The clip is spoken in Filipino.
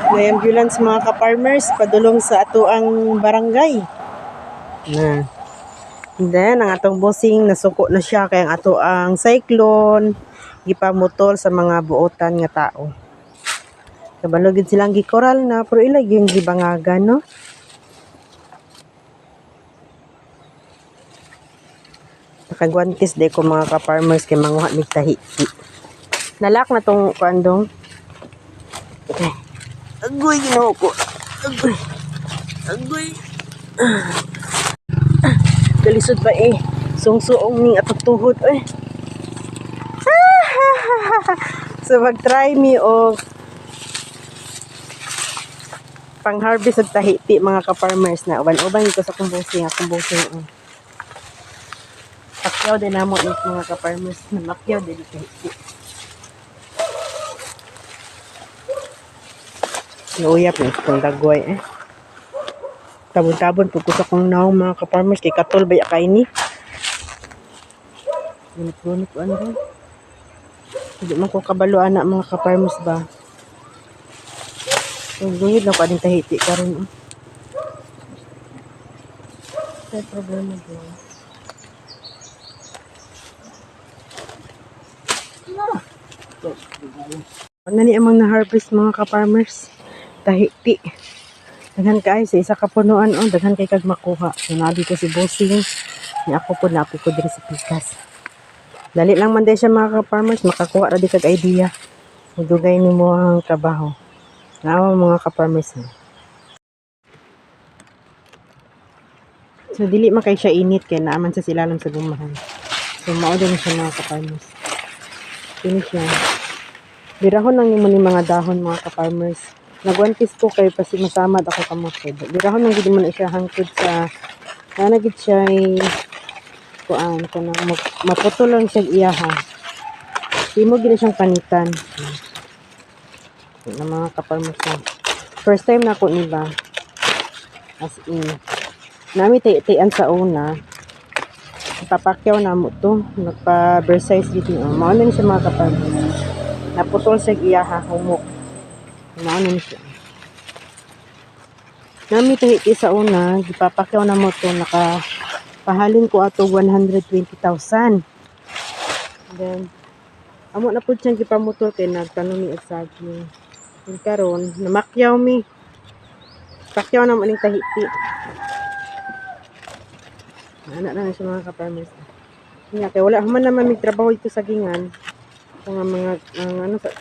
May ambulance mga ka-farmers padulong sa ato ang barangay. Na. Then ang atong bossing nasuko na siya kay ang ato ang cyclone gipamutol sa mga buotan nga tao. Kabalo gid silang gikoral na pero ila yung gibangagan no. Nakagwantis de ko mga ka-farmers kay manguha mig tahi. Nalak na tong kuandong. Okay. Agoy ginoo ko. Agoy. Agoy. Kalisod ba eh. Sungsuong ning atong tuhod eh. So mag-try me og pang-harvest og tahiti mga ka-farmers na uban-uban ko sa kumbusing Pakyaw din namo ni mga ka-farmers na mapyaw din tahiti. Nauyap na itong dagway eh. Tabon-tabon po ko sa kong naong mga ka-farmers kay katol ba kay ni. Gunit-gunit ko ano. Hindi man ko kabalo anak mga ka-farmers ba. Gunit na ko ading tahiti karon. May problema ba? Ano ni amang na-harvest mga ka-farmers? Tahiti. Daghan kay sa isa ka punuan daghan kay kag makuha. So na dito si bossing. Ni ako po diri sa pikas. Dali lang man day siya mga ka-farmers makakuha ra di kag idea. Dugay nimo ang trabaho. Naawa mga ka-farmers. So dili man kay siya init kay naaman sa silalam sa gumahan. So mao din siya mga ka-farmers. Finish yan. Birahon lang nimo ni mga dahon mga ka-farmers. Nagwantis ko kay pasi masamad ako kamotod. Birahon lang gid mo na siya hangtod sa nanagid siya kuan kana maputol lang siya iyaha. Imo gid siyang panitan. Na mga ka-farmers. First time na ako ni ba. As in nami tay-tayan sa una. Papakyaw na mo to. Nagpa-versize dito. Mao na ni siya mga ka-farmers. Naputol siya iyaha humok. Ano siya. Nami tahiti sa una, gipapakyaw na mo to nakapahalin ko ato 120,000. Then amo na pud siyang gipamutol kay nagtanong ni saging. Karon namakyaw mi. Pakyaw na mo ning tahiti. Anak na siya mga ka-farmers. Kaya wala man naman may trabaho ito sa gingan. Mga ano sa